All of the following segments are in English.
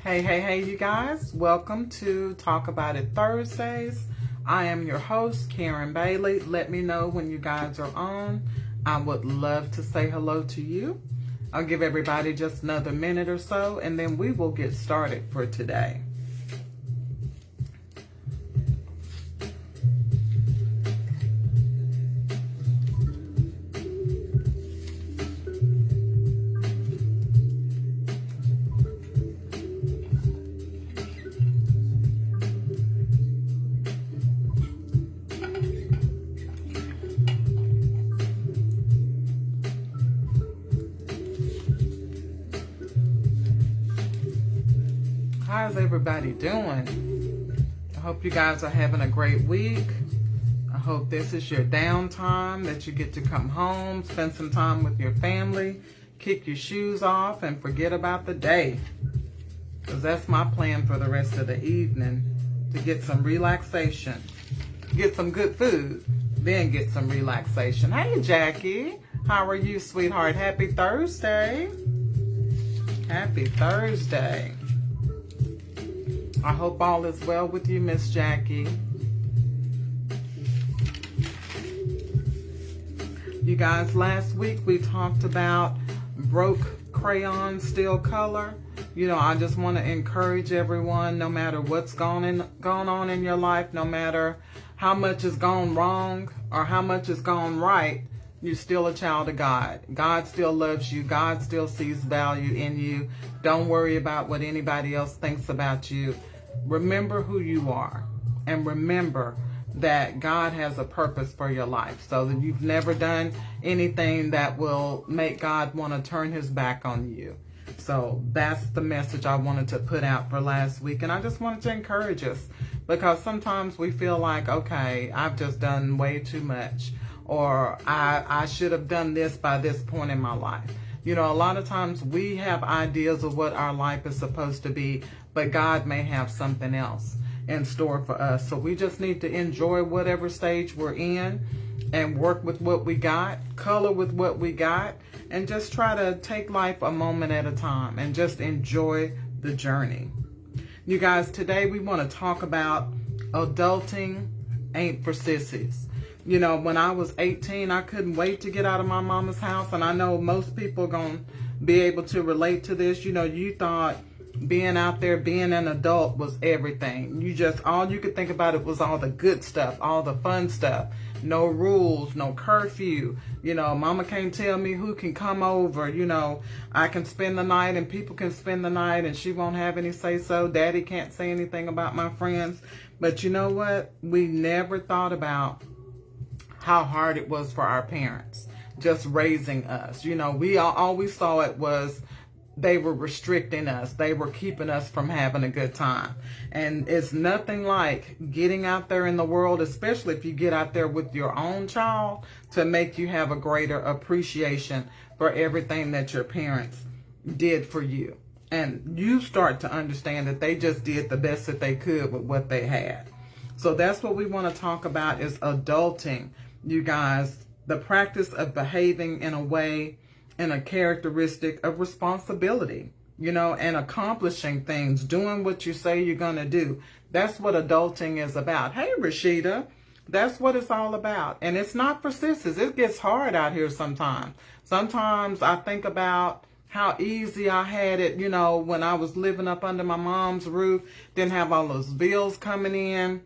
Hey, you guys. Welcome to Talk About It Thursdays. I am your host, Karen Bailey. Let me know when you guys are on. I would love to say hello to you. I'll give everybody just another minute or so, and then we will get started for today. How's everybody doing? I hope you guys are having a great week. I hope this is your downtime, that you get to come home, spend some time with your family, kick your shoes off, and forget about the day. Because that's my plan for the rest of the evening, to get some relaxation, get some good food, then get some relaxation. Hey, Jackie. How are you, sweetheart? Happy Thursday. Happy Thursday. I hope all is well with you, Miss Jackie. You guys, last week we talked about broke crayon still color. You know, I just want to encourage everyone, no matter what's gone on in your life, no matter how much has gone wrong or how much has gone right, you're still a child of God. God still loves you. God still sees value in you. Don't worry about what anybody else thinks about you. Remember who you are, and remember that God has a purpose for your life, so that you've never done anything that will make God want to turn his back on you. So that's the message I wanted to put out for last week, and I just wanted to encourage us, because sometimes we feel like, okay, I've just done way too much, or I should have done this by this point in my life. You know, a lot of times we have ideas of what our life is supposed to be, but God may have something else in store for us. So we just need to enjoy whatever stage we're in and work with what we got, color with what we got, and just try to take life a moment at a time and just enjoy the journey. You guys, today we want to talk about adulting ain't for sissies. You know, when I was 18, I couldn't wait to get out of my mama's house. And I know most people are going to be able to relate to this. You know, you thought being out there, being an adult was everything. All you could think about it was all the good stuff, all the fun stuff. No rules, no curfew. You know, mama can't tell me who can come over. You know, I can spend the night and people can spend the night and she won't have any say so. Daddy can't say anything about my friends. But you know what? We never thought about how hard it was for our parents just raising us. You know, we always saw it was they were restricting us. They were keeping us from having a good time. And it's nothing like getting out there in the world, especially if you get out there with your own child, to make you have a greater appreciation for everything that your parents did for you. And you start to understand that they just did the best that they could with what they had. So that's what we want to talk about, is adulting. You guys, the practice of behaving in a way, in a characteristic of responsibility, you know, and accomplishing things, doing what you say you're going to do. That's what adulting is about. Hey, Rashida, that's what it's all about. And it's not for sissies. It gets hard out here sometimes. Sometimes I think about how easy I had it, you know, when I was living up under my mom's roof, didn't have all those bills coming in.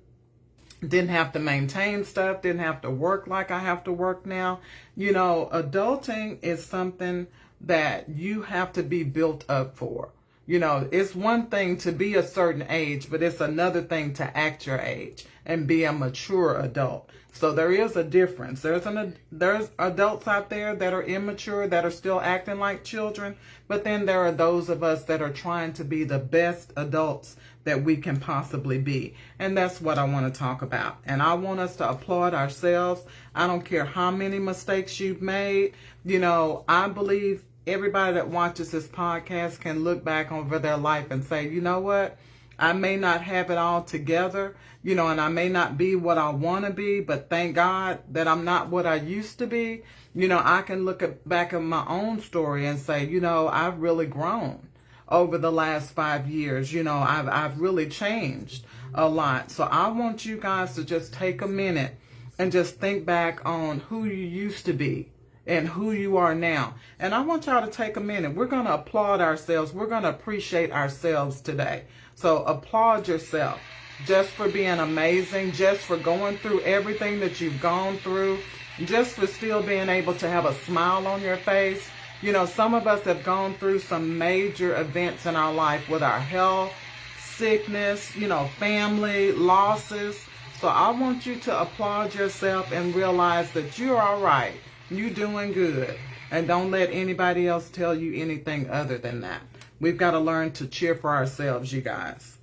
Didn't have to maintain stuff, didn't have to work like I have to work now. You know, adulting is something that you have to be built up for. You know, it's one thing to be a certain age, but it's another thing to act your age and be a mature adult. So there is a difference. There's adults out there that are immature, that are still acting like children, but then there are those of us that are trying to be the best adults that we can possibly be. And that's what I want to talk about. And I want us to applaud ourselves. I don't care how many mistakes you've made. You know, I believe everybody that watches this podcast can look back over their life and say, you know what? I may not have it all together, you know, and I may not be what I want to be, but thank God that I'm not what I used to be. You know, I can look back at my own story and say, you know, I've really grown over the last 5 years. You know, I've really changed a lot. So I want you guys to just take a minute and just think back on who you used to be and who you are now. And I want y'all to take a minute. We're going to applaud ourselves. We're going to appreciate ourselves today. So applaud yourself just for being amazing, just for going through everything that you've gone through, just for still being able to have a smile on your face. You know, some of us have gone through some major events in our life with our health, sickness, you know, family, losses. So I want you to applaud yourself and realize that you're all right. You're doing good. And don't let anybody else tell you anything other than that. We've got to learn to cheer for ourselves, you guys.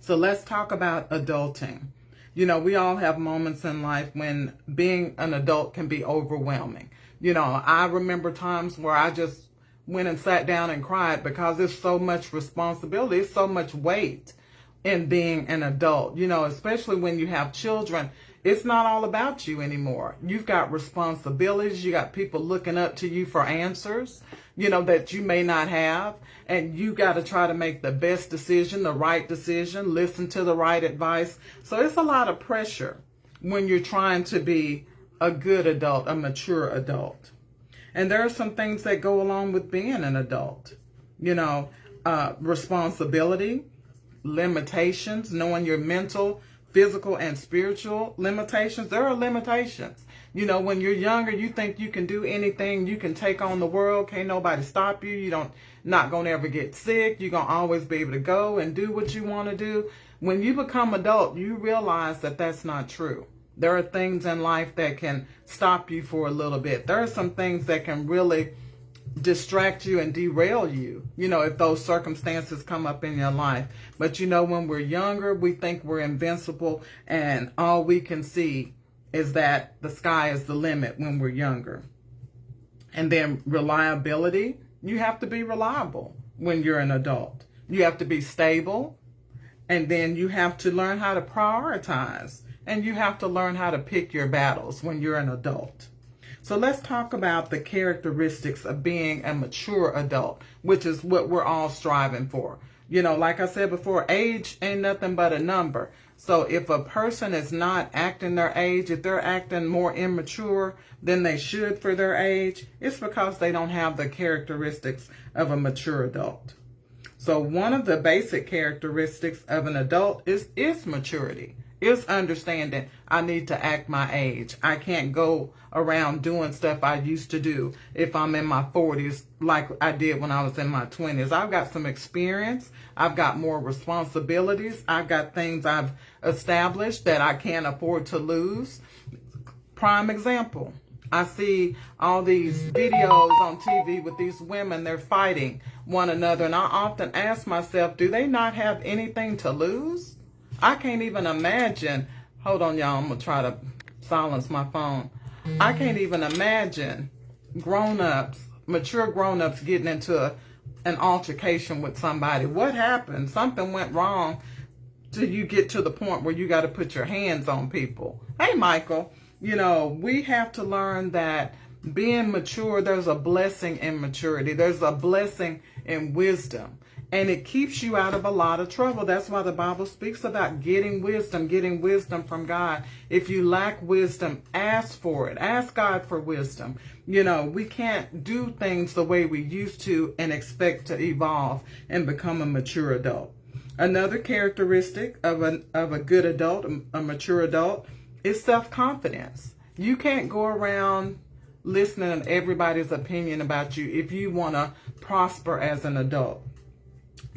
So let's talk about adulting. You know, we all have moments in life when being an adult can be overwhelming. You know, I remember times where I just went and sat down and cried because there's so much responsibility, it's so much weight in being an adult. You know, especially when you have children, it's not all about you anymore. You've got responsibilities. You got people looking up to you for answers, you know, that you may not have. And you got to try to make the best decision, the right decision, listen to the right advice. So it's a lot of pressure when you're trying to be a good adult, a mature adult. And there are some things that go along with being an adult. You know, responsibility, limitations, knowing your mental, physical, and spiritual limitations. There are limitations. You know, when you're younger, you think you can do anything. You can take on the world. Can't nobody stop you. Not going to ever get sick. You're going to always be able to go and do what you want to do. When you become adult, you realize that that's not true. There are things in life that can stop you for a little bit. There are some things that can really distract you and derail you, you know, if those circumstances come up in your life. But you know, when we're younger, we think we're invincible, and all we can see is that the sky is the limit when we're younger. And then reliability, you have to be reliable when you're an adult. You have to be stable, and then you have to learn how to prioritize, and you have to learn how to pick your battles when you're an adult. So let's talk about the characteristics of being a mature adult, which is what we're all striving for. You know, like I said before, age ain't nothing but a number. So if a person is not acting their age, if they're acting more immature than they should for their age, it's because they don't have the characteristics of a mature adult. So one of the basic characteristics of an adult is maturity. Is understanding I need to act my age. I can't go around doing stuff I used to do if I'm in my 40s like I did when I was in my 20s. I've got some experience. I've got more responsibilities. I've got things I've established that I can't afford to lose. Prime example. I see all these videos on TV with these women. They're fighting one another. And I often ask myself, do they not have anything to lose? I can't even imagine. Hold on, y'all. I'm going to try to silence my phone. I can't even imagine grown-ups, mature grown-ups getting into an altercation with somebody. What happened? Something went wrong till you get to the point where you got to put your hands on people. Hey, Michael, you know, we have to learn that being mature, there's a blessing in maturity. There's a blessing in wisdom. And it keeps you out of a lot of trouble. That's why the Bible speaks about getting wisdom from God. If you lack wisdom, ask for it. Ask God for wisdom. You know, we can't do things the way we used to and expect to evolve and become a mature adult. Another characteristic of a good adult, a mature adult, is self-confidence. You can't go around listening to everybody's opinion about you if you want to prosper as an adult.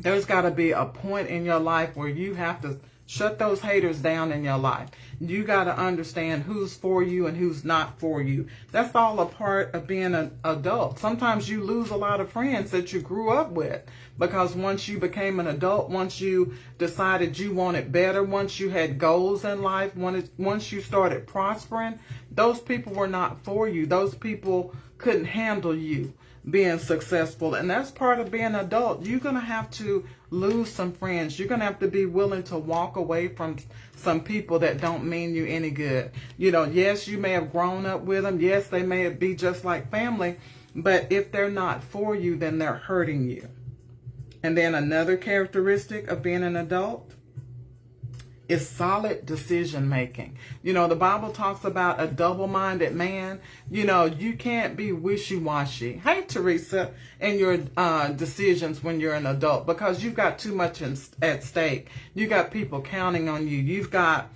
There's got to be a point in your life where you have to shut those haters down in your life. You got to understand who's for you and who's not for you. That's all a part of being an adult. Sometimes you lose a lot of friends that you grew up with because once you became an adult, once you decided you wanted better, once you had goals in life, once you started prospering, those people were not for you. Those people couldn't handle you being successful. And that's part of being an adult. You're going to have to lose some friends. You're going to have to be willing to walk away from some people that don't mean you any good. You know, yes, you may have grown up with them. Yes, they may be just like family. But if they're not for you, then they're hurting you. And then another characteristic of being an adult is solid decision making. You know, the Bible talks about a double-minded man. You know, you can't be wishy-washy. Hey, Teresa, in your decisions when you're an adult, because you've got too much at stake. You got people counting on you. You've got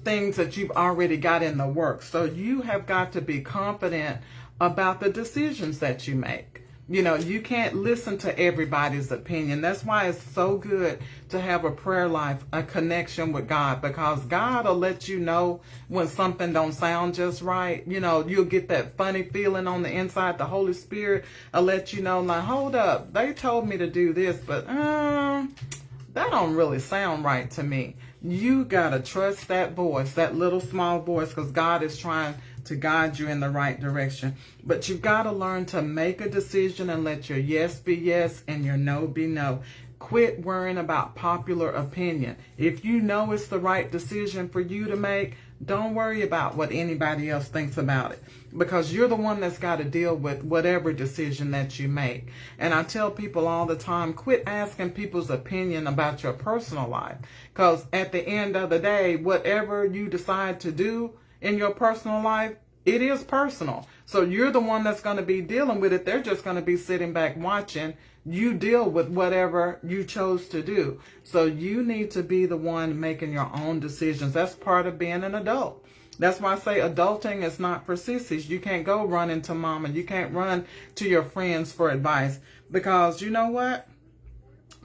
things that you've already got in the works. So you have got to be confident about the decisions that you make. You know, you can't listen to everybody's opinion. That's why it's so good to have a prayer life, a connection with God, because God will let you know when something don't sound just right. You know, you'll get that funny feeling on the inside. The Holy Spirit will let you know, like, hold up, they told me to do this, but that don't really sound right to me. You got to trust that voice, that little small voice, because God is trying to guide you in the right direction. But you've got to learn to make a decision and let your yes be yes and your no be no. Quit worrying about popular opinion. If you know it's the right decision for you to make, don't worry about what anybody else thinks about it, because you're the one that's got to deal with whatever decision that you make. And I tell people all the time, quit asking people's opinion about your personal life, because at the end of the day, whatever you decide to do in your personal life, it is personal. So you're the one that's going to be dealing with it. They're just going to be sitting back watching you deal with whatever you chose to do. So you need to be the one making your own decisions. That's part of being an adult. That's why I say adulting is not for sissies. You can't go run into mama. You can't run to your friends for advice, because you know what?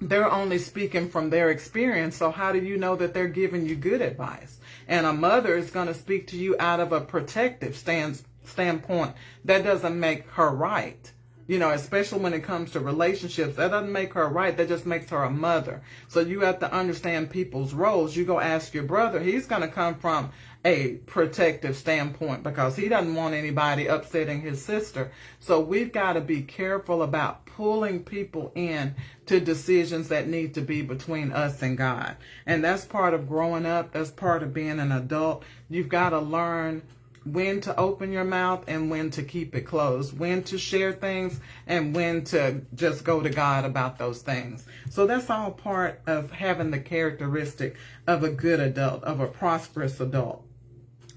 They're only speaking from their experience. So how do you know that they're giving you good advice? And a mother is going to speak to you out of a protective standpoint. That doesn't make her right. You know, especially when it comes to relationships, that doesn't make her right. That just makes her a mother. So you have to understand people's roles. You go ask your brother, he's going to come from a protective standpoint, because he doesn't want anybody upsetting his sister. So we've got to be careful about pulling people in to decisions that need to be between us and God. And that's part of growing up. That's part of being an adult. You've got to learn when to open your mouth and when to keep it closed, when to share things and when to just go to God about those things. So that's all part of having the characteristic of a good adult, of a prosperous adult.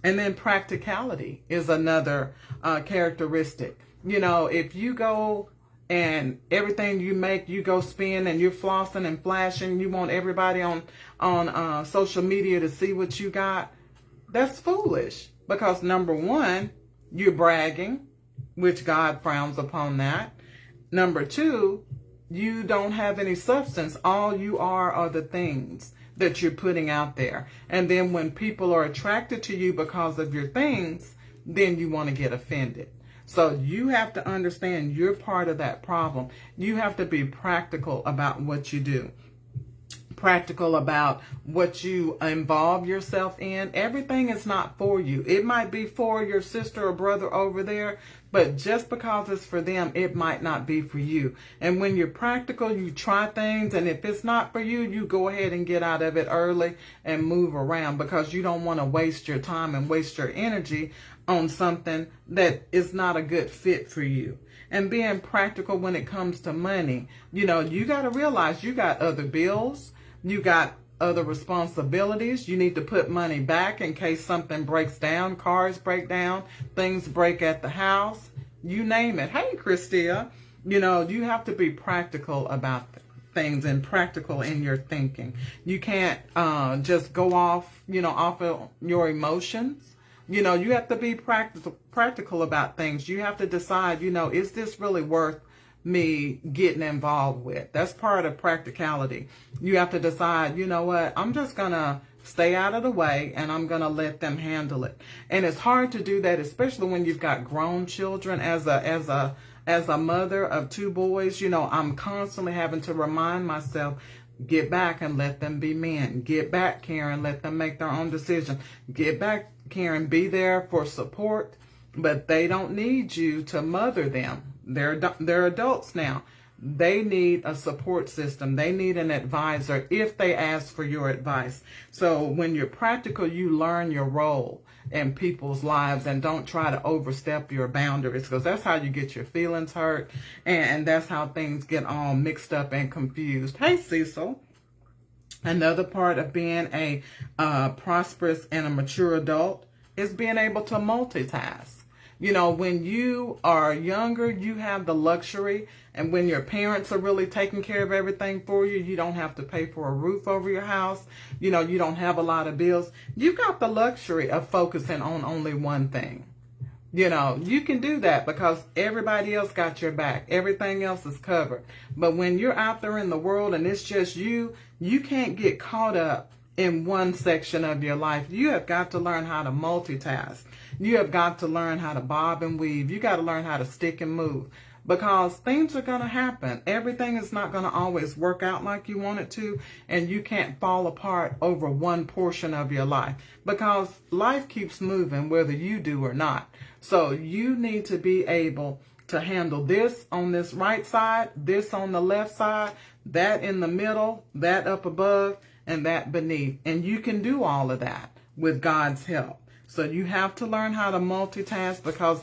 And then practicality is another characteristic. You know, if you go and everything you make, you go spend and you're flossing and flashing, you want everybody on social media to see what you got, that's foolish. Because number one, you're bragging, which God frowns upon that. Number two, you don't have any substance. All you are the things that you're putting out there. And then when people are attracted to you because of your things, then you want to get offended. So you have to understand you're part of that problem. You have to be practical about what you do. Practical about what you involve yourself in. Everything is not for you. It might be for your sister or brother over there, but just because it's for them, it might not be for you. And when you're practical, you try things, and if it's not for you, you go ahead and get out of it early and move around, because you don't want to waste your time and waste your energy on something that is not a good fit for you. And being practical when it comes to money, you know, you got to realize you got other bills. You got other responsibilities. You need to put money back in case something breaks down, cars break down, things break at the house, you name it. Hey, Christia, you know, you have to be practical about things and practical in your thinking. You can't just go off, you know, off of your emotions. You know, you have to be practical about things. You have to decide, you know, is this really worth me getting involved with? That's part of practicality. You have to decide, you know what, I'm just gonna stay out of the way and I'm gonna let them handle it. And it's hard to do that, especially when you've got grown children. As a mother of two boys, you know, I'm constantly having to remind myself, get back and let them be men. Get back, Karen, let them make their own decision. Get back, Karen, be there for support, but they don't need you to mother them. They're adults now. they need a support system. They need an advisor if they ask for your advice. So when you're practical, you learn your role in people's lives and don't try to overstep your boundaries, because that's how you get your feelings hurt, and that's how things get all mixed up and confused. Hey, Cecil. Another part of being a prosperous and a mature adult is being able to multitask. You know, when you are younger, you have the luxury, and when your parents are really taking care of everything for you, you don't have to pay for a roof over your house. You know, you don't have a lot of bills. You've got the luxury of focusing on only one thing. You know, you can do that because everybody else got your back. Everything else is covered. But when you're out there in the world and it's just you, you can't get caught up in one section of your life. You have got to learn how to multitask. You have got to learn how to bob and weave. You got to learn how to stick and move, because things are going to happen. Everything is not going to always work out like you want it to, and you can't fall apart over one portion of your life, because life keeps moving whether you do or not. So you need to be able to handle this on this right side, this on the left side, that in the middle, that up above, and that beneath. And you can do all of that with God's help. So you have to learn how to multitask, because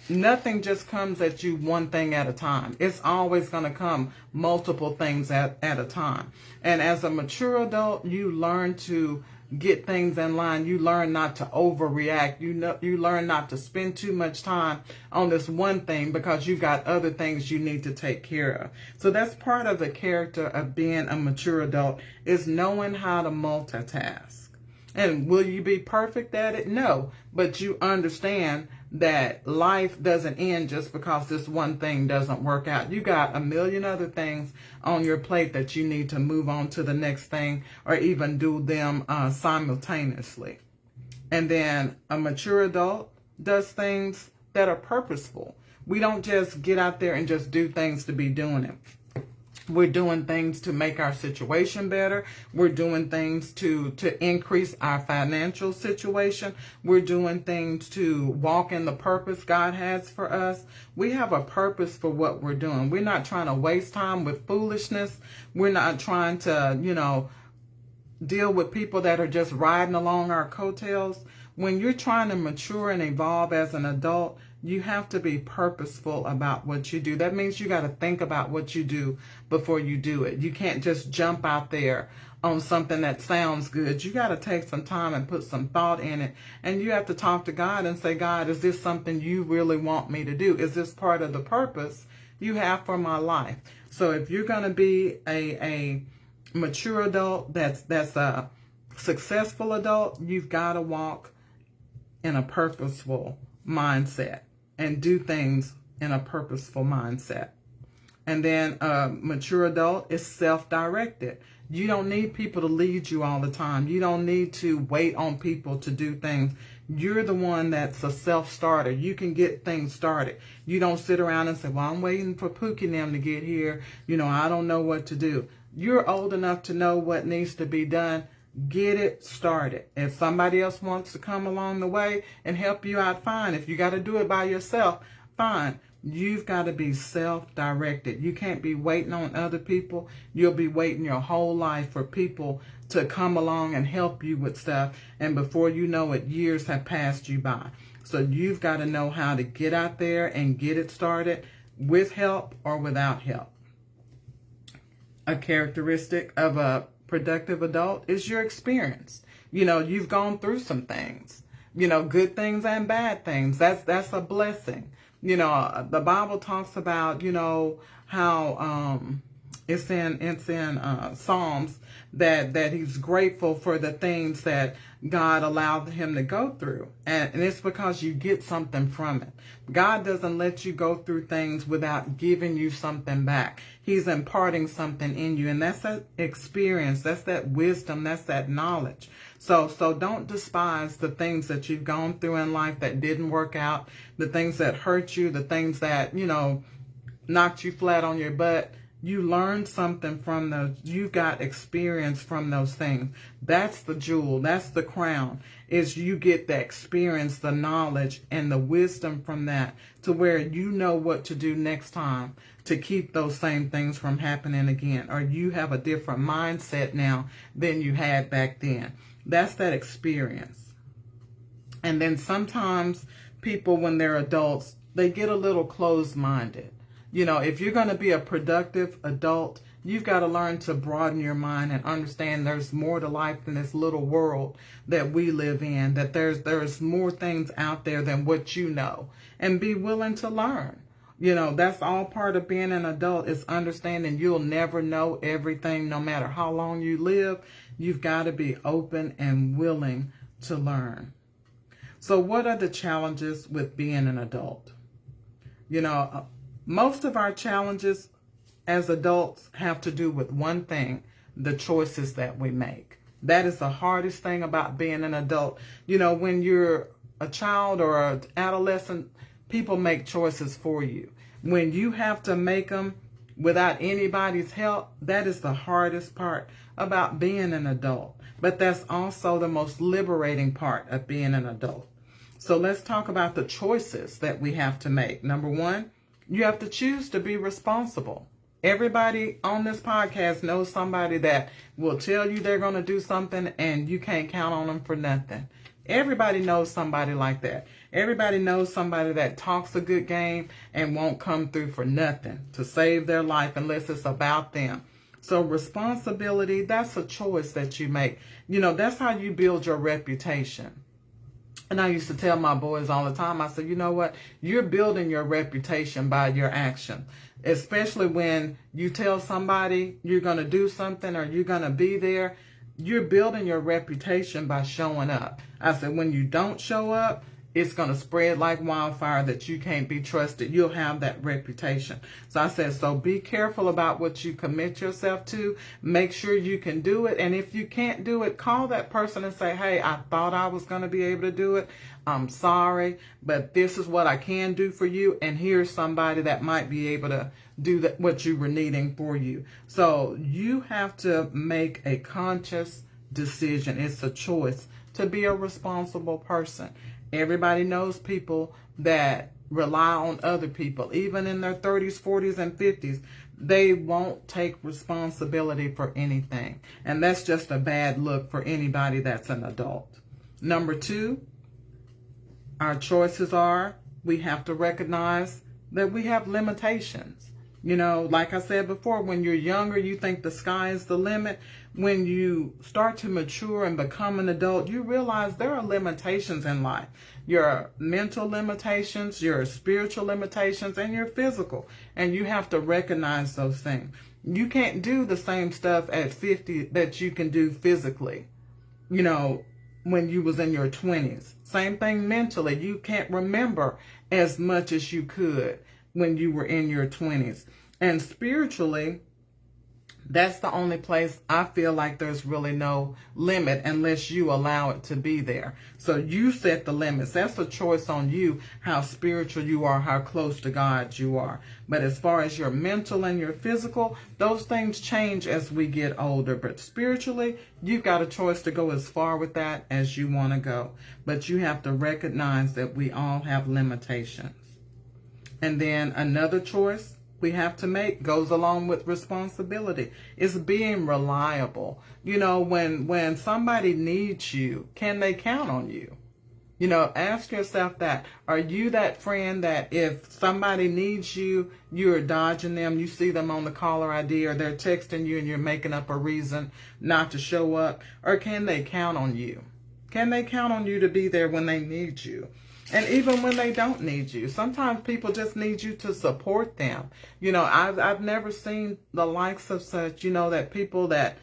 nothing just comes at you one thing at a time. It's always going to come multiple things at a time. And as a mature adult, you learn to get things in line. You learn not to overreact. You learn not to spend too much time on this one thing because you got other things you need to take care of. So that's part of the character of being a mature adult, is knowing how to multitask. And will you be perfect at it? No, but you understand that life doesn't end just because this one thing doesn't work out. You got a million other things on your plate that you need to move on to the next thing, or even do them simultaneously. And then a mature adult does things that are purposeful. We don't just get out there and just do things to be doing it. We're doing things to make our situation better. We're doing things to increase our financial situation. We're doing things to walk in the purpose God has for us. We have a purpose for what we're doing. We're not trying to waste time with foolishness. We're not trying to, deal with people that are just riding along our coattails. When you're trying to mature and evolve as an adult, you have to be purposeful about what you do. That means you got to think about what you do before you do it. You can't just jump out there on something that sounds good. You got to take some time and put some thought in it. And you have to talk to God and say, God, is this something you really want me to do? Is this part of the purpose you have for my life? So if you're going to be a mature adult, that's a successful adult, you've got to walk in a purposeful mindset and do things in a purposeful mindset. And then a mature adult is self-directed. You don't need people to lead you all the time. You don't need to wait on people to do things. You're the one that's a self-starter. You can get things started. You don't sit around and say, well, I'm waiting for Pookie and them to get here. I don't know what to do. You're old enough to know what needs to be done. Get it started. If somebody else wants to come along the way and help you out, fine. If you got to do it by yourself, fine. You've got to be self-directed. You can't be waiting on other people. You'll be waiting your whole life for people to come along and help you with stuff. And before you know it, years have passed you by. So you've got to know how to get out there and get it started with help or without help. A characteristic of a productive adult is your experience. You've gone through some things, good things and bad things. That's a blessing. The Bible talks about, how it's in Psalms that he's grateful for the things that God allowed him to go through. And it's because you get something from it. God doesn't let you go through things without giving you something back. He's imparting something in you. And that's that experience. That's that wisdom. That's that knowledge. So don't despise the things that you've gone through in life that didn't work out, the things that hurt you, the things that, knocked you flat on your butt. You learned something from those. You got experience from those things. That's the jewel. That's the crown. Is you get the experience, the knowledge, and the wisdom from that to where you know what to do next time to keep those same things from happening again. Or you have a different mindset now than you had back then. That's that experience. And then sometimes people, when they're adults, they get a little closed-minded. You know, if you're going to be a productive adult, you've got to learn to broaden your mind and understand there's more to life than this little world that we live in, that there's more things out there than what you know, and be willing to learn. You know, that's all part of being an adult, is understanding you'll never know everything no matter how long you live. You've got to be open and willing to learn. So what are the challenges with being an adult? You know, most of our challenges as adults have to do with one thing: the choices that we make. That is the hardest thing about being an adult. You know, when you're a child or an adolescent, people make choices for you. When you have to make them without anybody's help, that is the hardest part about being an adult. But that's also the most liberating part of being an adult. So let's talk about the choices that we have to make. Number one, you have to choose to be responsible. Everybody on this podcast knows somebody that will tell you they're going to do something and you can't count on them for nothing. Everybody knows somebody like that. Everybody knows somebody that talks a good game and won't come through for nothing to save their life unless it's about them. So responsibility, that's a choice that you make. You know, that's how you build your reputation. And I used to tell my boys all the time, I said, you know what? You're building your reputation by your action. Especially when you tell somebody you're going to do something or you're going to be there, you're building your reputation by showing up. I said, when you don't show up, it's going to spread like wildfire that you can't be trusted. You'll have that reputation. So I said, so be careful about what you commit yourself to. Make sure you can do it. And if you can't do it, call that person and say, hey, I thought I was going to be able to do it. I'm sorry, but this is what I can do for you. And here's somebody that might be able to do that, what you were needing for you. So you have to make a conscious decision. It's a choice to be a responsible person. Everybody knows people that rely on other people, even in their 30s, 40s, and 50s. They won't take responsibility for anything. And that's just a bad look for anybody that's an adult. Number two, our choices are, we have to recognize that we have limitations. You know, like I said before, when you're younger, you think the sky is the limit. When you start to mature and become an adult, you realize there are limitations in life. Your mental limitations, your spiritual limitations, and your physical. And you have to recognize those things. You can't do the same stuff at 50 that you can do physically, you know, when you was in your 20s. Same thing mentally. You can't remember as much as you could when you were in your 20s. And spiritually, that's the only place I feel like there's really no limit unless you allow it to be there. So you set the limits. That's a choice on you, how spiritual you are, how close to God you are. But as far as your mental and your physical, those things change as we get older. But spiritually, you've got a choice to go as far with that as you want to go. But you have to recognize that we all have limitations. And then another choice we have to make goes along with responsibility. It's being reliable. You know, when somebody needs you, can they count on you? You know, ask yourself that. Are you that friend that if somebody needs you, you're dodging them, you see them on the caller ID or they're texting you and you're making up a reason not to show up? Or can they count on you? Can they count on you to be there when they need you? And even when they don't need you, sometimes people just need you to support them. You know, I've never seen the likes of such, you know, that people that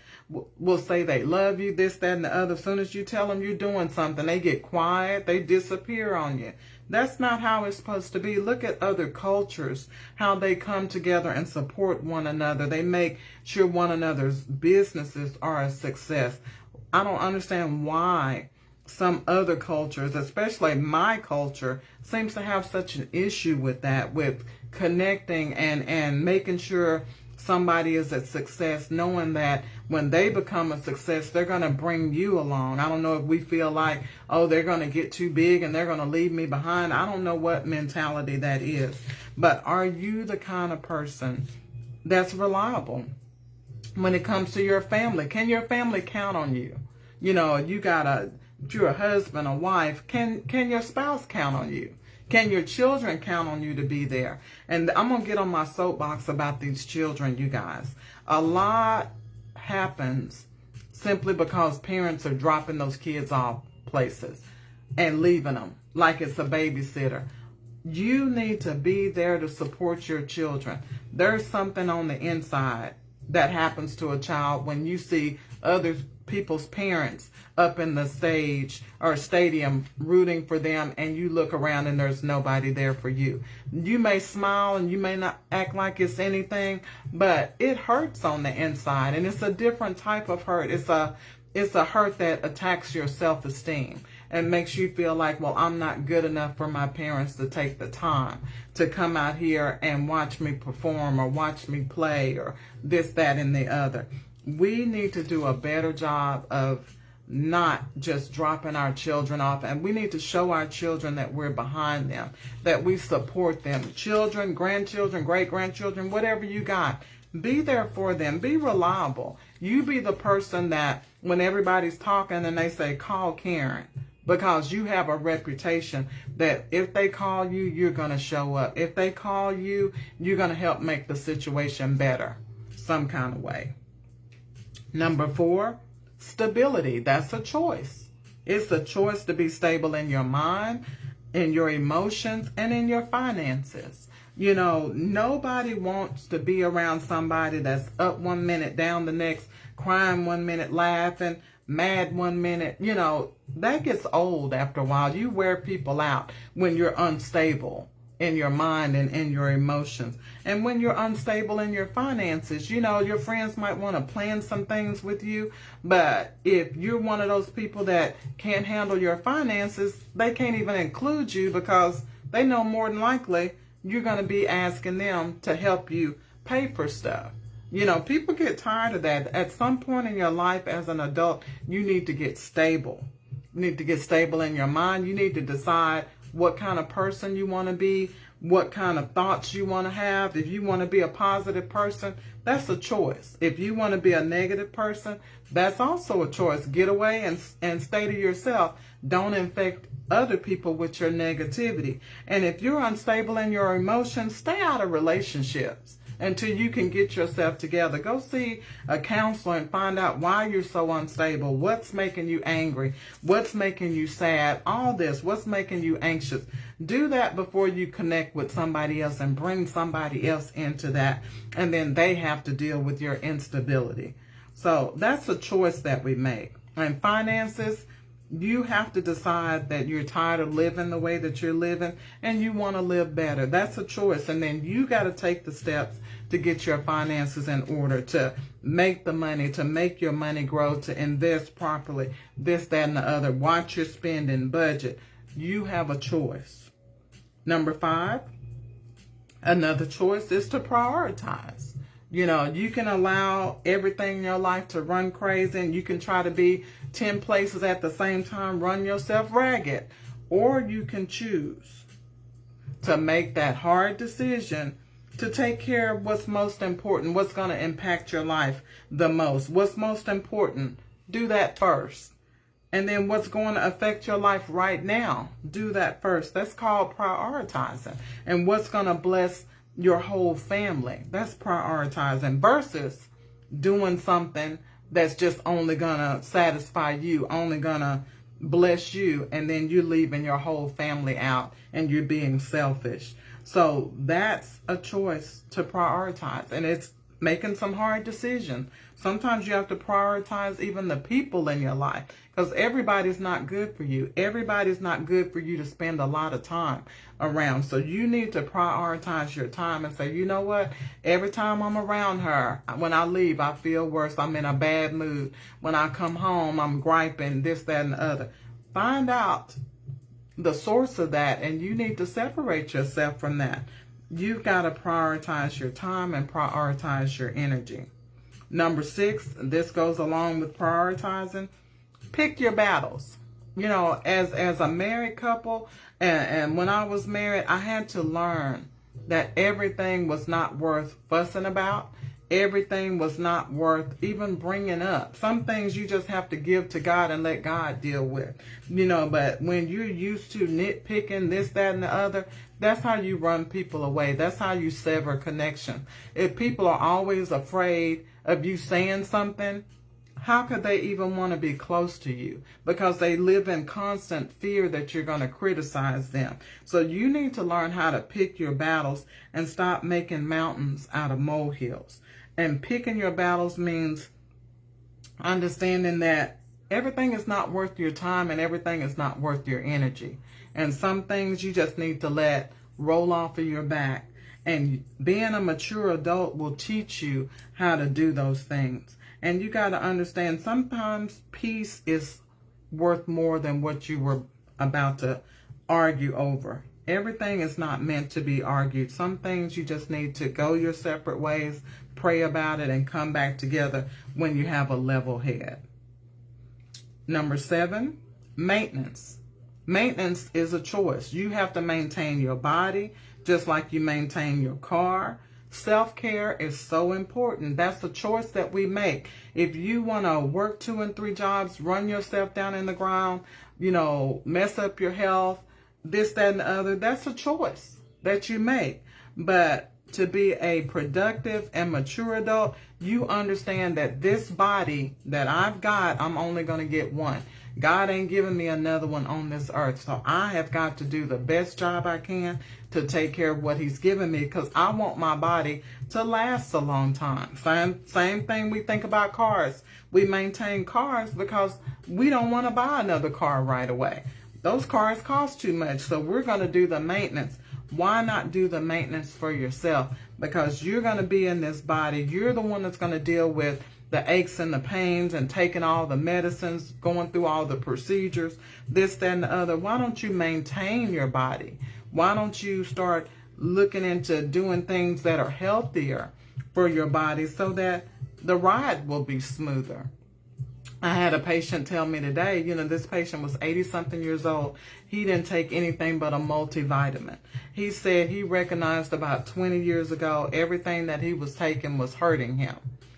will say they love you, this, that, and the other. As soon as you tell them you're doing something, they get quiet, they disappear on you. That's not how it's supposed to be. Look at other cultures, how they come together and support one another. They make sure one another's businesses are a success. I don't understand why some other cultures, especially my culture, seems to have such an issue with that, with connecting and making sure somebody is a success, knowing that when they become a success, they're going to bring you along. I don't know if we feel like, oh, they're going to get too big and they're going to leave me behind. I don't know what mentality that is. But are you the kind of person that's reliable when it comes to your family? Can your family count on you? You know, if you're a husband, a wife, can your spouse count on you? Can your children count on you to be there? And I'm going to get on my soapbox about these children, you guys. A lot happens simply because parents are dropping those kids off places and leaving them like it's a babysitter. You need to be there to support your children. There's something on the inside that happens to a child when you see other people's parents up in the stage or stadium rooting for them, and you look around and there's nobody there for you. You may smile and you may not act like it's anything, but it hurts on the inside, and it's a different type of hurt. It's a hurt that attacks your self-esteem and makes you feel like, well, I'm not good enough for my parents to take the time to come out here and watch me perform or watch me play or this, that, and the other. We need to do a better job of not just dropping our children off, and we need to show our children that we're behind them, that we support them. Children, grandchildren, great-grandchildren, whatever you got, be there for them. Be reliable. You be the person that when everybody's talking and they say, call Karen, because you have a reputation that if they call you, you're going to show up. If they call you, you're going to help make the situation better some kind of way. Number 4, stability. That's a choice. It's a choice to be stable in your mind, in your emotions, and in your finances. You know, nobody wants to be around somebody that's up one minute, down the next, crying one minute, laughing, mad one minute. You know, that gets old after a while. You wear people out when you're unstable in your mind and in your emotions. And when you're unstable in your finances, you know, your friends might want to plan some things with you, but if you're one of those people that can't handle your finances, they can't even include you because they know more than likely you're going to be asking them to help you pay for stuff. You know, people get tired of that. At some point in your life as an adult, you need to get stable. You need to get stable in your mind. You need to decide what kind of person you want to be, what kind of thoughts you want to have. If you want to be a positive person, that's a choice. If you want to be a negative person, that's also a choice. Get away and stay to yourself. Don't infect other people with your negativity. And if you're unstable in your emotions, stay out of relationships until you can get yourself together. Go see a counselor and find out why you're so unstable. What's making you angry? What's making you sad? All this. What's making you anxious? Do that before you connect with somebody else and bring somebody else into that. And then they have to deal with your instability. So that's a choice that we make. And finances, you have to decide that you're tired of living the way that you're living and you want to live better. That's a choice. And then you got to take the steps to get your finances in order, to make the money, to make your money grow, to invest properly, this, that, and the other. Watch your spending, budget. You have a choice. Number 5, another choice is to prioritize. You know, you can allow everything in your life to run crazy and you can try to be 10 places at the same time, run yourself ragged. Or you can choose to make that hard decision to take care of what's most important, what's going to impact your life the most. What's most important, do that first. And then what's going to affect your life right now, do that first. That's called prioritizing. And what's going to bless your whole family, that's prioritizing, versus doing something that's just only gonna satisfy you, only gonna bless you, and then you're leaving your whole family out and you're being selfish. So that's a choice to prioritize, and it's making some hard decisions. Sometimes you have to prioritize even the people in your life, because everybody's not good for you. Everybody's not good for you to spend a lot of time around. So you need to prioritize your time and say, you know what? Every time I'm around her, when I leave, I feel worse. I'm in a bad mood. When I come home, I'm griping, this, that, and the other. Find out the source of that, and you need to separate yourself from that. You've got to prioritize your time and prioritize your energy. Number 6, this goes along with prioritizing. Pick your battles. You know, as a married couple, and when I was married, I had to learn that everything was not worth fussing about. Everything was not worth even bringing up. Some things you just have to give to God and let God deal with. You know, but when you're used to nitpicking this, that, and the other, that's how you run people away. That's how you sever connection. If people are always afraid of you saying something, how could they even want to be close to you? Because they live in constant fear that you're going to criticize them. So you need to learn how to pick your battles and stop making mountains out of molehills. And picking your battles means understanding that everything is not worth your time and everything is not worth your energy. And some things you just need to let roll off of your back. And being a mature adult will teach you how to do those things. And you got to understand sometimes peace is worth more than what you were about to argue over. Everything is not meant to be argued. Some things you just need to go your separate ways, pray about it, and come back together when you have a level head. Number 7, maintenance. Maintenance is a choice. You have to maintain your body just like you maintain your car. Self-care is so important. That's a choice that we make. If you want to work 2 and 3 jobs, run yourself down in the ground, you know, mess up your health, this, that, and the other, that's a choice that you make. But to be a productive and mature adult, you understand that this body that I've got, I'm only going to get one. God ain't giving me another one on this earth. So I have got to do the best job I can to take care of what he's given me, because I want my body to last a long time. Same thing we think about cars. We maintain cars because we don't want to buy another car right away. Those cars cost too much, so we're going to do the maintenance. Why not do the maintenance for yourself? Because you're going to be in this body. You're the one that's going to deal with the aches and the pains and taking all the medicines, going through all the procedures, this, that, and the other. Why don't you maintain your body? Why don't you start looking into doing things that are healthier for your body so that the ride will be smoother? I had a patient tell me today, you know, this patient was 80-something years old. He didn't take anything but a multivitamin. He said he recognized about 20 years ago everything that he was taking was hurting him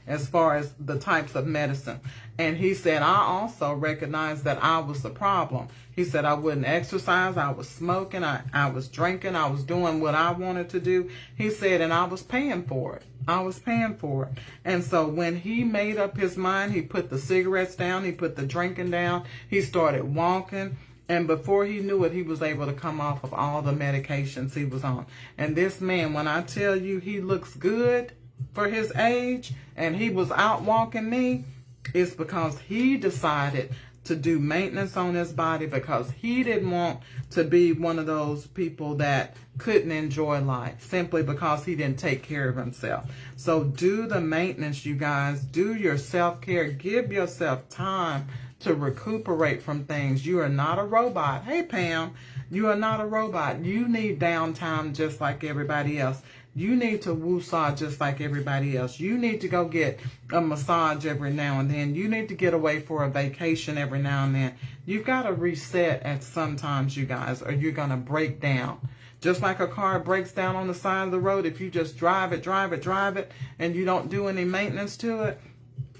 as far as the types of medicine. And he said, I also recognized that I was the problem. He said, I wouldn't exercise, I was smoking, I was drinking, I was doing what I wanted to do. He said, and I was paying for it. I was paying for it. And so when he made up his mind, he put the cigarettes down, he put the drinking down, he started walking. And before he knew it, he was able to come off of all the medications he was on. And this man, when I tell you he looks good for his age and he was out walking me, it's because he decided to do maintenance on his body, because he didn't want to be one of those people that couldn't enjoy life simply because he didn't take care of himself. So do the maintenance, you guys. Do your self-care. Give yourself time to recuperate from things. You are not a robot. Hey, Pam, you are not a robot. You need downtime just like everybody else. You need to woosah just like everybody else. You need to go get a massage every now and then. You need to get away for a vacation every now and then. You've got to reset at some times, you guys, or you're going to break down. Just like a car breaks down on the side of the road, if you just drive it, and you don't do any maintenance to it,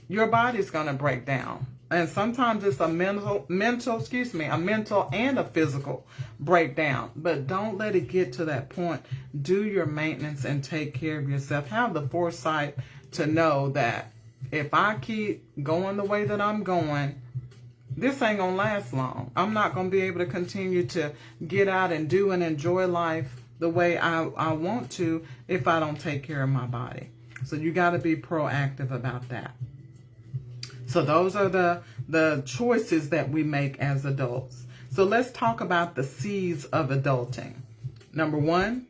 your body's going to break down. And sometimes it's a mental and a physical breakdown. But don't let it get to that point. Do your maintenance and take care of yourself. Have the foresight to know that if I keep going the way that I'm going, this ain't going to last long. I'm not going to be able to continue to get out and do and enjoy life the way I want to if I don't take care of my body. So you got to be proactive about that. So those are the choices that we make as adults. So let's talk about the C's of adulting. Number 1,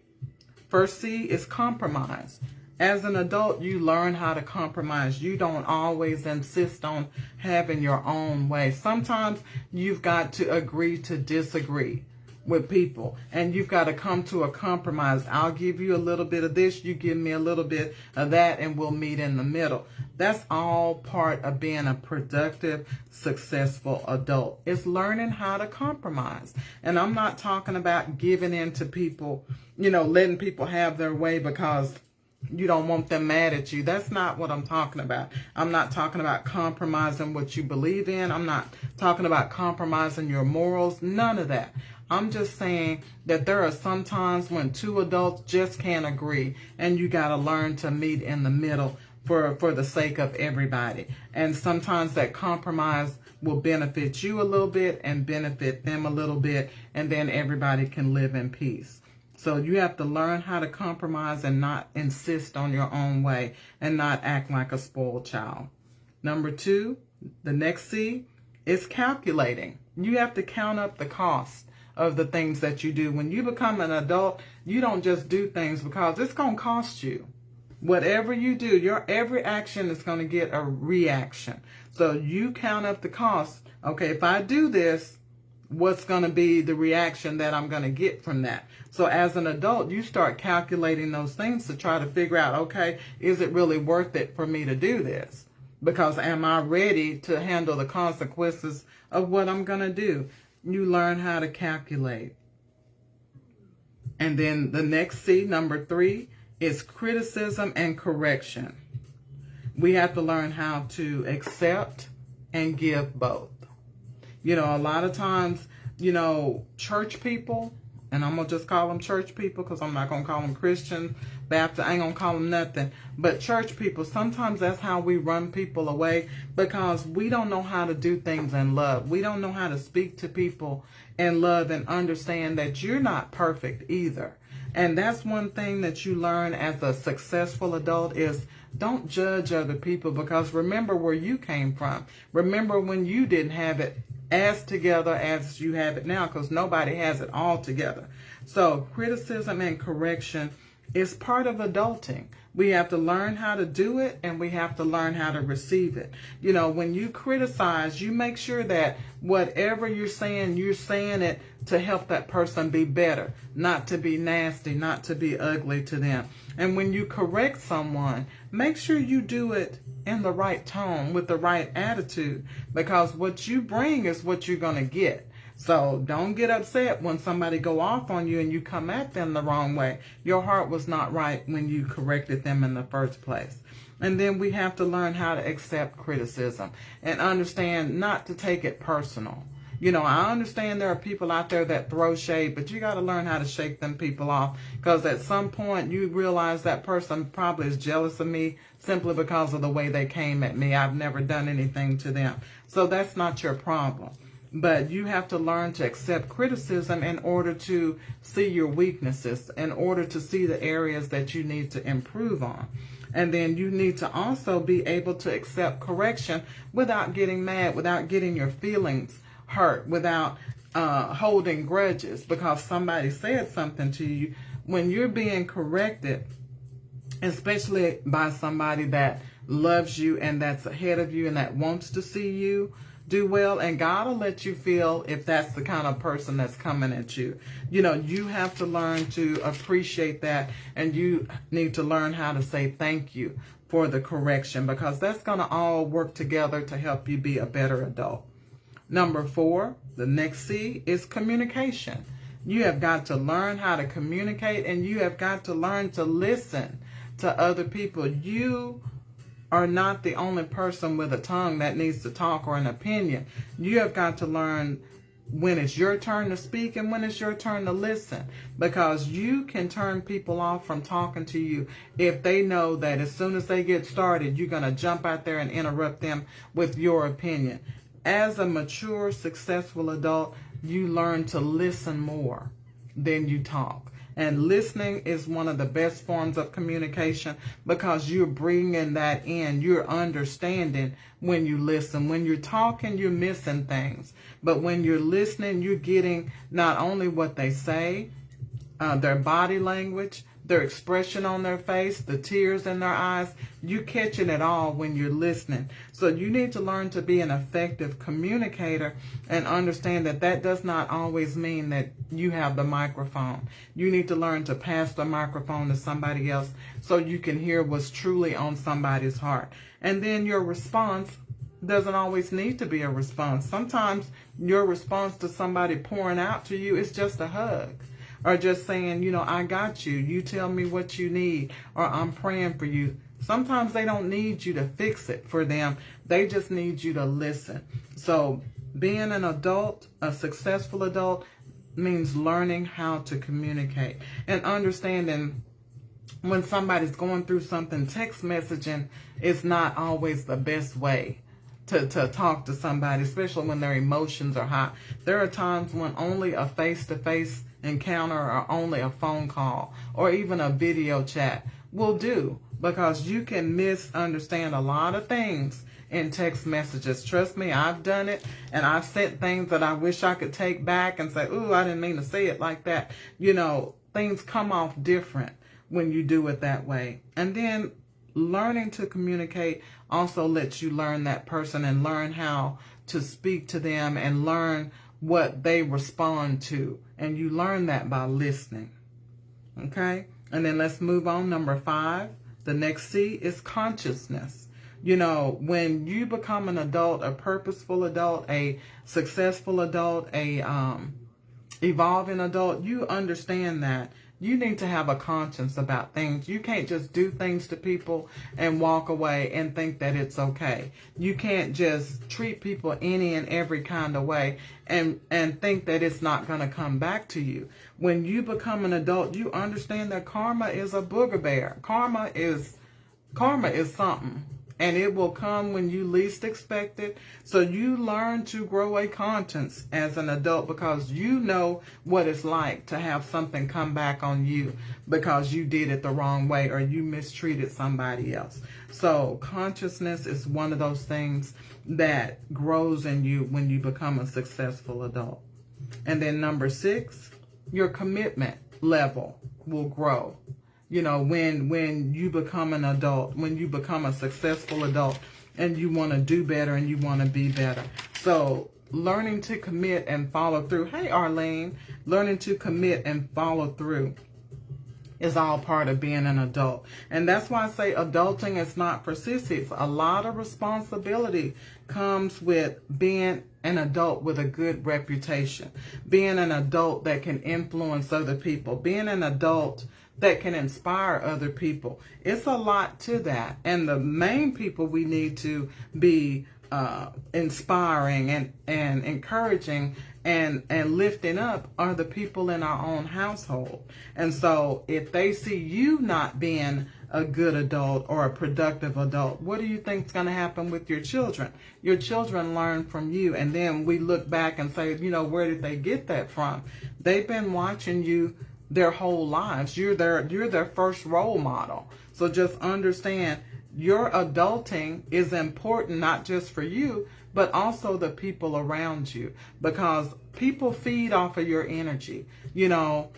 first C is compromise. As an adult, you learn how to compromise. You don't always insist on having your own way. Sometimes you've got to agree to disagree. with people, and you've got to come to a compromise. I'll give you a little bit of this, you give me a little bit of that, and we'll meet in the middle. That's all part of being a productive, successful adult. It's learning how to compromise. And I'm not talking about giving in to people, letting people have their way because you don't want them mad at you. That's not what I'm talking about. I'm not talking about compromising what you believe in. I'm not talking about compromising your morals. None of that. I'm just saying that there are some times when two adults just can't agree, and you got to learn to meet in the middle for the sake of everybody. And sometimes that compromise will benefit you a little bit and benefit them a little bit, and then everybody can live in peace. So you have to learn how to compromise and not insist on your own way and not act like a spoiled child. Number 2, the next C is calculating. You have to count up the cost of the things that you do. When you become an adult, you don't just do things because it's going to cost you. Whatever you do, your every action is going to get a reaction. So you count up the cost. Okay, if I do this, what's going to be the reaction that I'm going to get from that? So as an adult, you start calculating those things to try to figure out, okay, is it really worth it for me to do this? Because am I ready to handle the consequences of what I'm going to do? You learn how to calculate. And then the next C, number 3, is criticism and correction. We have to learn how to accept and give both. A lot of times, church people, and I'm going to just call them church people because I'm not going to call them Christians, Baptist, I ain't going to call them nothing. But church people, sometimes that's how we run people away because we don't know how to do things in love. We don't know how to speak to people in love and understand that you're not perfect either. And that's one thing that you learn as a successful adult is don't judge other people, because remember where you came from. Remember when you didn't have it as together as you have it now, because nobody has it all together. So criticism and correction is part of adulting. We have to learn how to do it, and we have to learn how to receive it. When you criticize, you make sure that whatever you're saying it to help that person be better, not to be nasty, not to be ugly to them. And when you correct someone, make sure you do it in the right tone, with the right attitude, because what you bring is what you're going to get. So don't get upset when somebody go off on you and you come at them the wrong way. Your heart was not right when you corrected them in the first place. And then we have to learn how to accept criticism and understand not to take it personal. I understand there are people out there that throw shade, but you got to learn how to shake them people off, because at some point you realize that person probably is jealous of me simply because of the way they came at me. I've never done anything to them. So that's not your problem. But you have to learn to accept criticism in order to see your weaknesses, in order to see the areas that you need to improve on. And then you need to also be able to accept correction without getting mad, without getting your feelings hurt, without holding grudges because somebody said something to you. When you're being corrected, especially by somebody that loves you and that's ahead of you and that wants to see you do well, and God will let you feel if that's the kind of person that's coming at you. You have to learn to appreciate that, and you need to learn how to say thank you for the correction, because that's going to all work together to help you be a better adult. Number 4, the next C, is communication. You have got to learn how to communicate, and you have got to learn to listen to other people. You are not the only person with a tongue that needs to talk or an opinion. You have got to learn when it's your turn to speak and when it's your turn to listen, because you can turn people off from talking to you if they know that as soon as they get started, you're going to jump out there and interrupt them with your opinion. As a mature, successful adult, you learn to listen more than you talk. And listening is one of the best forms of communication, because you're bringing that in. You're understanding when you listen. When you're talking, you're missing things. But when you're listening, you're getting not only what they say, their body language, their expression on their face, the tears in their eyes. You catching it all when you're listening. So you need to learn to be an effective communicator and understand that that does not always mean that you have the microphone. You need to learn to pass the microphone to somebody else so you can hear what's truly on somebody's heart. And then your response doesn't always need to be a response. Sometimes your response to somebody pouring out to you is just a hug, or just saying, you know, I got you. You tell me what you need, or I'm praying for you. Sometimes they don't need you to fix it for them. They just need you to listen. So being an adult, a successful adult, means learning how to communicate and understanding when somebody's going through something. Text messaging is not always the best way to talk to somebody, especially when their emotions are high. There are times when only a face-to-face encounter or only a phone call or even a video chat will do, because you can misunderstand a lot of things in text messages. Trust me, I've done it, and I've said things that I wish I could take back and say, ooh, I didn't mean to say it like that. You know, things come off different when you do it that way. And then learning to communicate also lets you learn that person and learn how to speak to them and learn what they respond to. And you learn that by listening. Okay? And then let's move on. Number 5, the next C is consciousness. You know, when you become an adult, a purposeful adult, a successful adult, a evolving adult, you understand that you need to have a conscience about things. You can't just do things to people and walk away and think that it's okay. You can't just treat people any and every kind of way and think that it's not going to come back to you. When you become an adult, you understand that karma is a booger bear. Karma is something. And it will come when you least expect it. So you learn to grow a conscience as an adult, because you know what it's like to have something come back on you because you did it the wrong way or you mistreated somebody else. So consciousness is one of those things that grows in you when you become a successful adult. And then number 6, your commitment level will grow. You know, when you become an adult, when you become a successful adult and you want to do better and you want to be better. So learning to commit and follow through. Hey, Arlene, learning to commit and follow through is all part of being an adult. And that's why I say adulting is not for sissies. A lot of responsibility comes with being an adult with a good reputation, being an adult that can influence other people, being an adult that can inspire other people. It's a lot to that. And the main people we need to be inspiring and encouraging and lifting up are the people in our own household. And so if they see you not being a good adult or a productive adult, what do you think is going to happen with your children? Your children learn from you, and then we look back and say, you know, where did they get that from? They've been watching you their whole lives. You're their first role model. So just understand your adulting is important, not just for you, but also the people around you, because people feed off of your energy. You know,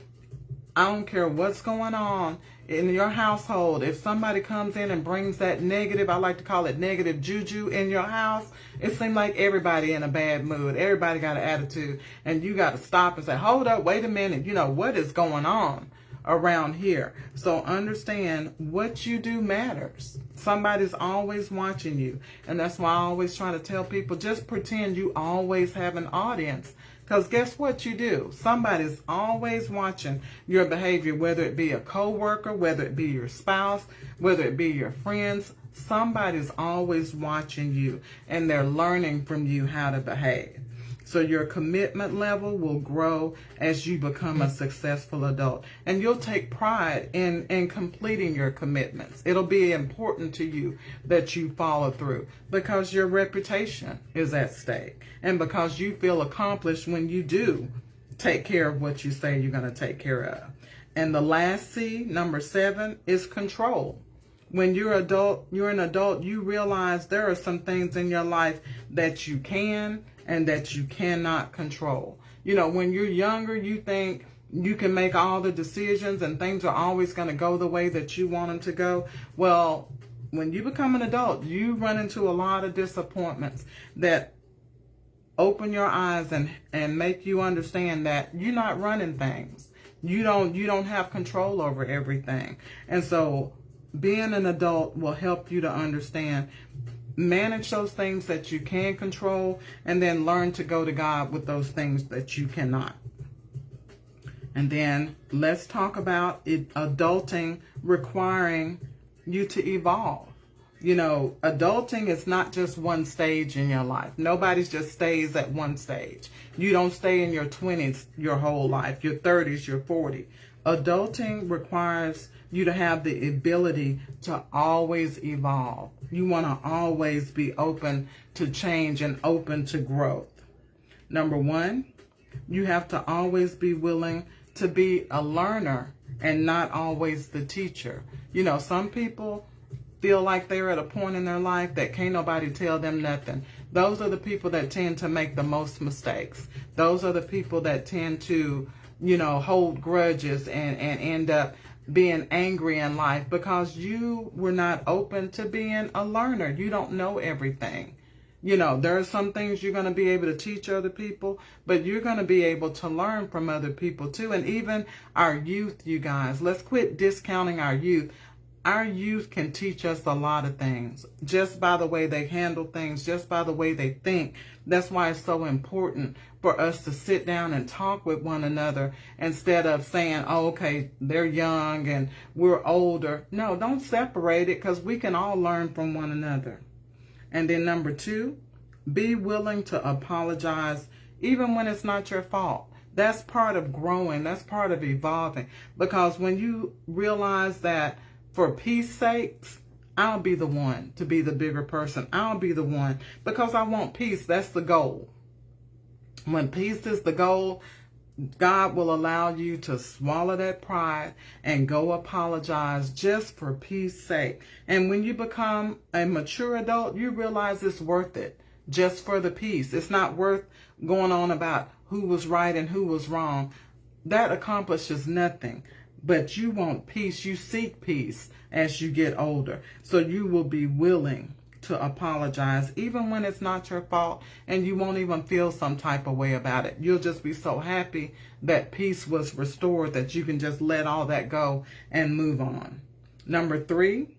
I don't care what's going on in your household. If somebody comes in and brings that negative, I like to call it negative juju in your house, it seems like everybody in a bad mood. Everybody got an attitude, and you got to stop and say, hold up, wait a minute. You know, what is going on around here? So understand what you do matters. Somebody's always watching you. And that's why I always try to tell people, just pretend you always have an audience. Because guess what you do? Somebody's always watching your behavior, whether it be a coworker, whether it be your spouse, whether it be your friends. Somebody's always watching you, and they're learning from you how to behave. So your commitment level will grow as you become a successful adult. And you'll take pride in completing your commitments. It'll be important to you that you follow through, because your reputation is at stake. And because you feel accomplished when you do take care of what you say you're going to take care of. And the last C, number 7, is control. When you're an adult, you realize there are some things in your life that you can and that you cannot control. You know, when you're younger, you think you can make all the decisions and things are always going to go the way that you want them to go. Well, when you become an adult, you run into a lot of disappointments that open your eyes and make you understand that you're not running things. You don't have control over everything. And so being an adult will help you to understand, manage those things that you can control, and then learn to go to God with those things that you cannot. And then let's talk about it, adulting requiring you to evolve. You know, adulting is not just one stage in your life. Nobody just stays at one stage. You don't stay in your 20s your whole life, your 30s, your 40s. Adulting requires you to have the ability to always evolve. You want to always be open to change and open to growth. Number one, you have to always be willing to be a learner and not always the teacher. You know, some people feel like they're at a point in their life that can't nobody tell them nothing. Those are the people that tend to make the most mistakes. Those are the people that tend to, you know, hold grudges and end up being angry in life because you were not open to being a learner. You don't know everything. You know, there are some things you're going to be able to teach other people, but you're going to be able to learn from other people too. And even our youth, you guys, let's quit discounting our youth. Our youth can teach us a lot of things just by the way they handle things, just by the way they think. That's why it's so important for us to sit down and talk with one another instead of saying, oh, okay, they're young and we're older. No, don't separate it, because we can all learn from one another. And then number two, be willing to apologize even when it's not your fault. That's part of growing. That's part of evolving. Because when you realize that for peace sakes, I'll be the one to be the bigger person. I'll be the one because I want peace. That's the goal. When peace is the goal, God will allow you to swallow that pride and go apologize just for peace sake. And when you become a mature adult, you realize it's worth it just for the peace. It's not worth going on about who was right and who was wrong. That accomplishes nothing. But you want peace. You seek peace as you get older. So you will be willing to apologize even when it's not your fault, and you won't even feel some type of way about it. You'll just be so happy that peace was restored that you can just let all that go and move on. Number three,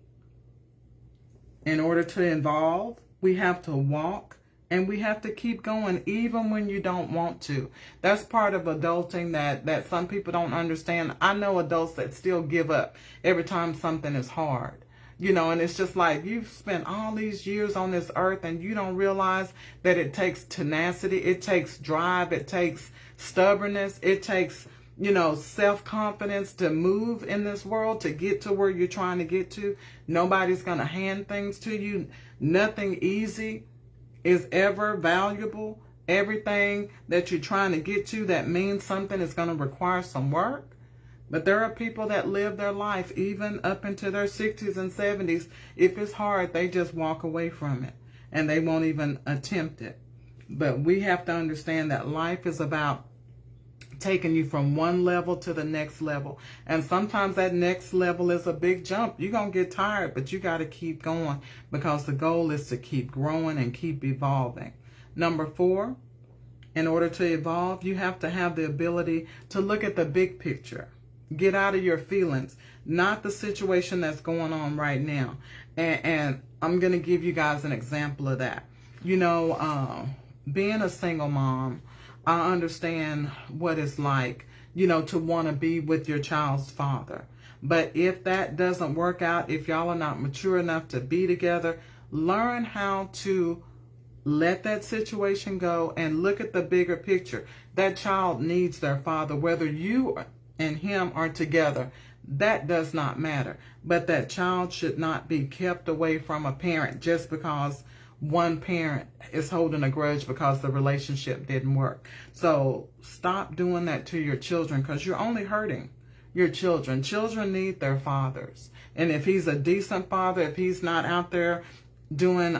in order to evolve, we have to walk and we have to keep going even when you don't want to. That's part of adulting that some people don't understand. I know adults that still give up every time something is hard. You know, and it's just like you've spent all these years on this earth and you don't realize that it takes tenacity, it takes drive, it takes stubbornness, it takes, you know, self-confidence to move in this world, to get to where you're trying to get to. Nobody's going to hand things to you. Nothing easy is ever valuable. Everything that you're trying to get to that means something is going to require some work. But there are people that live their life even up into their 60s and 70s. If it's hard, they just walk away from it and they won't even attempt it. But we have to understand that life is about taking you from one level to the next level. And sometimes that next level is a big jump. You're going to get tired, but you got to keep going because the goal is to keep growing and keep evolving. Number four, in order to evolve, you have to have the ability to look at the big picture. Get out of your feelings, not the situation that's going on right now. And I'm going to give you guys an example of that. You know, being a single mom, I understand what it's like, you know, to want to be with your child's father. But if that doesn't work out, if y'all are not mature enough to be together, learn how to let that situation go and look at the bigger picture. That child needs their father, whether you and him are together. That does not matter. But that child should not be kept away from a parent just because one parent is holding a grudge because the relationship didn't work. So stop doing that to your children, because you're only hurting your children. Children need their fathers. And if he's a decent father, if he's not out there doing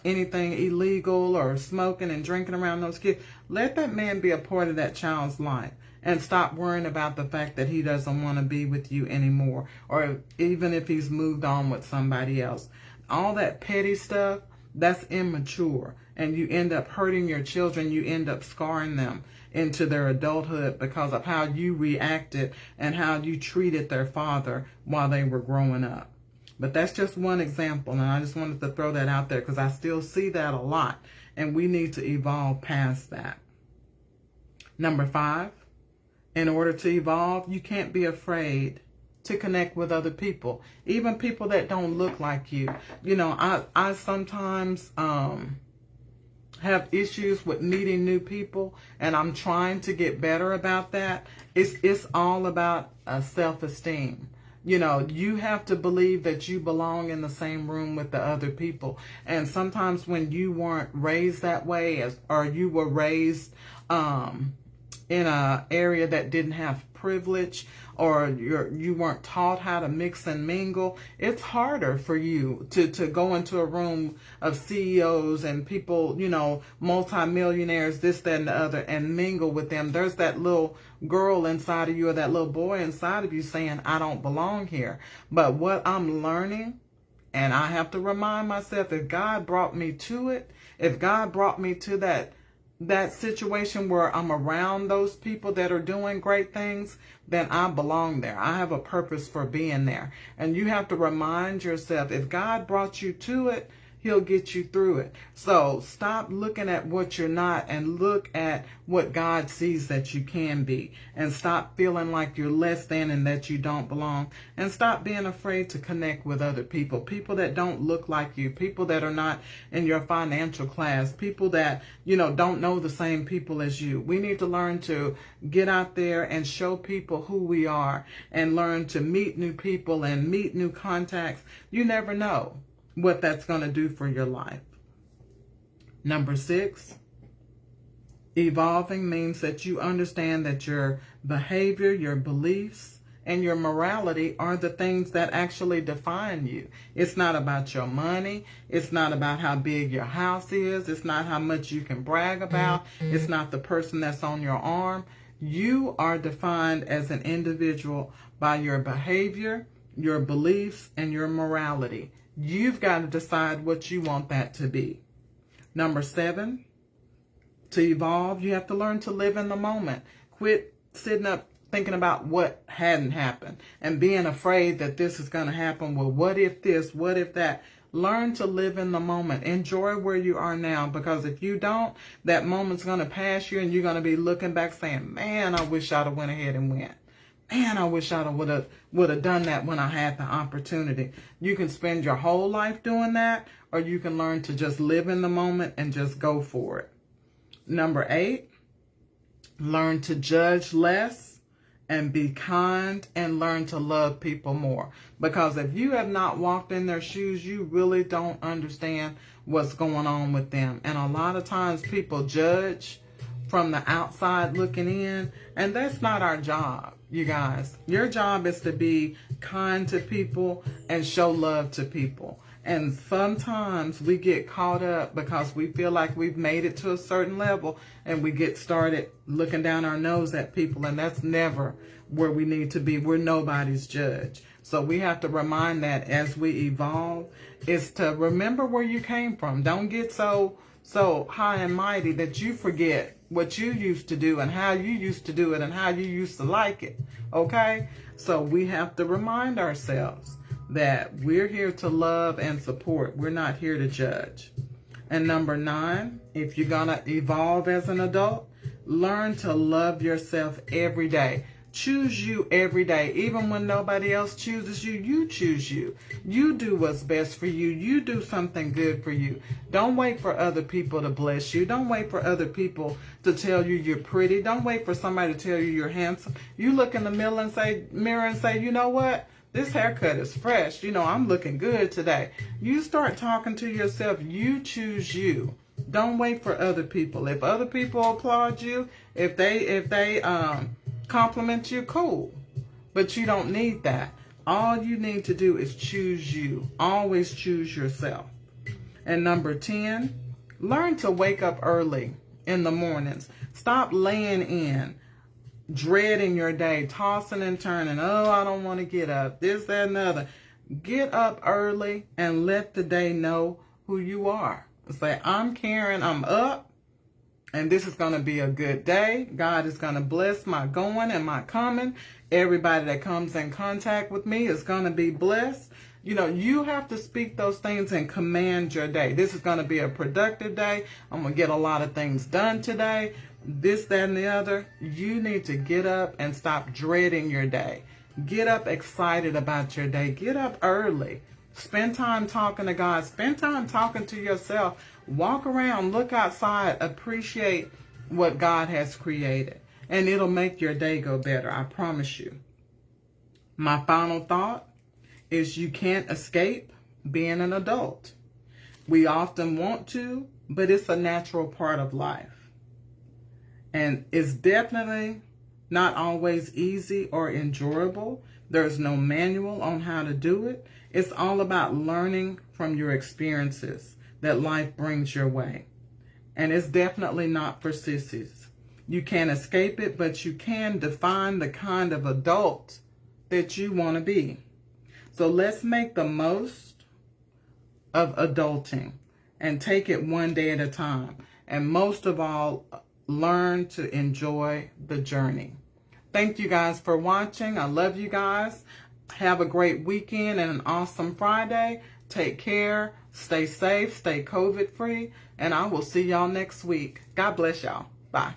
anything illegal or smoking and drinking around those kids, let that man be a part of that child's life. and stop worrying about the fact that he doesn't want to be with you anymore, or even if he's moved on with somebody else. All that petty stuff, that's immature, and you end up hurting your children. You end up scarring them into their adulthood because of how you reacted and how you treated their father while they were growing up. But that's just one example, and I just wanted to throw that out there because I still see that a lot, and we need to evolve past that. Number 5, in order to evolve, you can't be afraid to connect with other people, even people that don't look like you. You know, I sometimes have issues with meeting new people, and I'm trying to get better about that. It's all about self-esteem. You know, you have to believe that you belong in the same room with the other people. And sometimes when you weren't raised that way, or you were raised in an area that didn't have privilege, or you weren't taught how to mix and mingle, it's harder for you to go into a room of CEOs and people, you know, multimillionaires, this, that, and the other, and mingle with them. There's that little girl inside of you, or that little boy inside of you saying, I don't belong here. But what I'm learning, and I have to remind myself, if God brought me to it, if God brought me to that situation where I'm around those people that are doing great things, then I belong there. I have a purpose for being there. And you have to remind yourself, if God brought you to it, He'll get you through it. So stop looking at what you're not and look at what God sees that you can be. And stop feeling like you're less than and that you don't belong. And stop being afraid to connect with other people. People that don't look like you. People that are not in your financial class. People that, you know, don't know the same people as you. We need to learn to get out there and show people who we are. And learn to meet new people and meet new contacts. You never know what that's going to do for your life. Number 6, evolving means that you understand that your behavior, your beliefs, and your morality are the things that actually define you. It's not about your money. It's not about how big your house is. It's not how much you can brag about. It's not the person that's on your arm. You are defined as an individual by your behavior, your beliefs, and your morality. You've got to decide what you want that to be. Number 7, to evolve, you have to learn to live in the moment. Quit sitting up thinking about what hadn't happened and being afraid that this is going to happen. Well, what if this? What if that? Learn to live in the moment. Enjoy where you are now, because if you don't, that moment's going to pass you and you're going to be looking back saying, man, I wish I'd have went ahead and went. Man, I wish I would have done that when I had the opportunity. You can spend your whole life doing that, or you can learn to just live in the moment and just go for it. Number 8, learn to judge less and be kind, and learn to love people more. Because if you have not walked in their shoes, you really don't understand what's going on with them. And a lot of times people judge from the outside looking in, and that's not our job, you guys. Your job is to be kind to people and show love to people. And sometimes we get caught up because we feel like we've made it to a certain level, and we get started looking down our nose at people, and that's never where we need to be. We're nobody's judge. So we have to remind that as we evolve, is to remember where you came from. Don't get so high and mighty that you forget what you used to do and how you used to do it and how you used to like it. Okay? So we have to remind ourselves that we're here to love and support. We're not here to judge. And number 9, if you're going to evolve as an adult, learn to love yourself every day. Choose you every day. Even when nobody else chooses you, you choose you. You do what's best for you. You do something good for you. Don't wait for other people to bless you. Don't wait for other people to tell you you're pretty. Don't wait for somebody to tell you you're handsome. You look in the mirror and say, you know what? This haircut is fresh. You know, I'm looking good today. You start talking to yourself. You choose you. Don't wait for other people. If other people applaud you, if they compliment you, cool. But you don't need that. All you need to do is choose you. Always choose yourself. And number 10, learn to wake up early in the mornings. Stop laying in dreading your day, tossing and turning. Oh, I don't want to get up. This, that, and the other. Get up early and let the day know who you are. Say, I'm Karen, I'm up, and this is going to be a good day. God is going to bless my going and my coming. Everybody that comes in contact with me is going to be blessed. You know, you have to speak those things and command your day. This is going to be a productive day. I'm going to get a lot of things done today. This, that, and the other. You need to get up and stop dreading your day. Get up excited about your day. Get up early. Spend time talking to God. Spend time talking to yourself. Walk around, look outside, appreciate what God has created. And it'll make your day go better, I promise you. My final thought is you can't escape being an adult. We often want to, but it's a natural part of life. And it's definitely not always easy or enjoyable. There's no manual on how to do it. It's all about learning from your experiences that life brings your way. And it's definitely not for sissies. You can't escape it, but you can define the kind of adult that you want to be. So let's make the most of adulting and take it one day at a time. And most of all, learn to enjoy the journey. Thank you guys for watching. I love you guys. Have a great weekend and an awesome Friday. Take care. Stay safe. Stay COVID free. And I will see y'all next week. God bless y'all. Bye.